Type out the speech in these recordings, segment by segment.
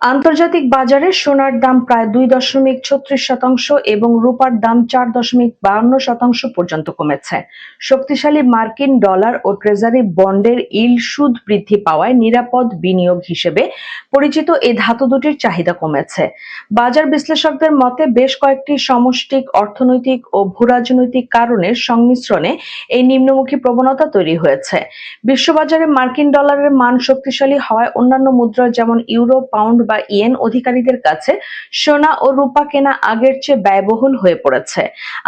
আন্তর্জাতিক বাজারে সোনার দাম প্রায় 2.36% এবং রূপার দাম 4.52% পর্যন্ত কমেছে। শক্তিশালী মার্কিন ডলার ও ট্রেজারি বন্ডের ইল্ড সুদ বৃদ্ধি পাওয়ায় নিরাপদ বিনিয়োগ হিসেবে পরিচিত এই ধাতু দুটির চাহিদা কমেছে। বাজার বিশ্লেষকদের মতে বেশ কয়েকটি সামষ্টিক অর্থনৈতিক ও ভূরাজনৈতিক কারণের সংমিশ্রণে এই নিম্নমুখী প্রবণতা তৈরি হয়েছে। বিশ্ববাজারে মার্কিন ডলারের মান শক্তিশালী হওয়ায় অন্যান্য মুদ্রা যেমন ইউরো, পাউন্ড বা ইয়েন অধিকারীদের কাছে সোনা ও রূপা কেনা আগের চেয়ে ব্যয়বহুল হয়ে পড়েছে।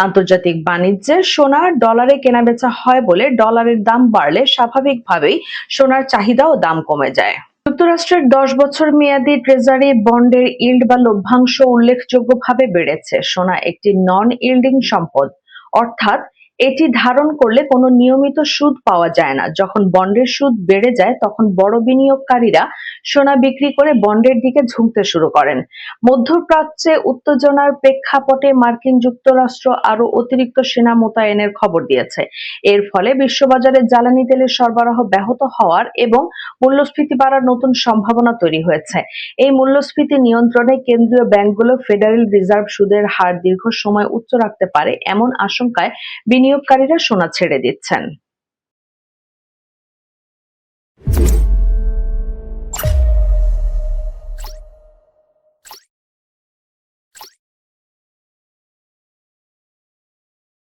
আন্তর্জাতিক বাণিজ্যে সোনা ডলারে কেনাবেচা হয় বলে ডলারের দাম বাড়লে স্বাভাবিকভাবেই সোনার চাহিদা ও দাম কমে যায়। যুক্তরাষ্ট্রের 10 বছর মেয়াদী ট্রেজারি বন্ডের ইল্ড বা লভ্যাংশ উল্লেখযোগ্যভাবে বেড়েছে। সোনা একটি নন ইল্ডিং সম্পদ, অর্থাৎ এটি ধারণ করলে কোনো নিয়মিত সুদ পাওয়া যায় না। যখন বন্ডের সুদ বেড়ে যায় তখন বড় বিনিয়োগকারীরা সোনা বিক্রি করে বন্ডের দিকে ঝুঁকতে শুরু করেন। মধ্যপ্রাচ্যে উত্তেজনার প্রেক্ষাপটে মার্কিন যুক্তরাষ্ট্র আরও অতিরিক্ত সেনা মোতায়েনের খবর দিয়েছে। এর ফলে বিশ্ববাজারে জ্বালানি তেলের সরবরাহ ব্যাহত হওয়ার এবং মূল্যস্ফীতি বাড়ার নতুন সম্ভাবনা তৈরি হয়েছে। এই মূল্যস্ফীতি নিয়ন্ত্রণে কেন্দ্রীয় ব্যাংকগুলো ফেডারেল রিজার্ভ সুদের হার দীর্ঘ সময় উচ্চ রাখতে পারে এমন আশঙ্কায় বিনিয়োগকারীরা সোনা ছেড়ে দিচ্ছেন।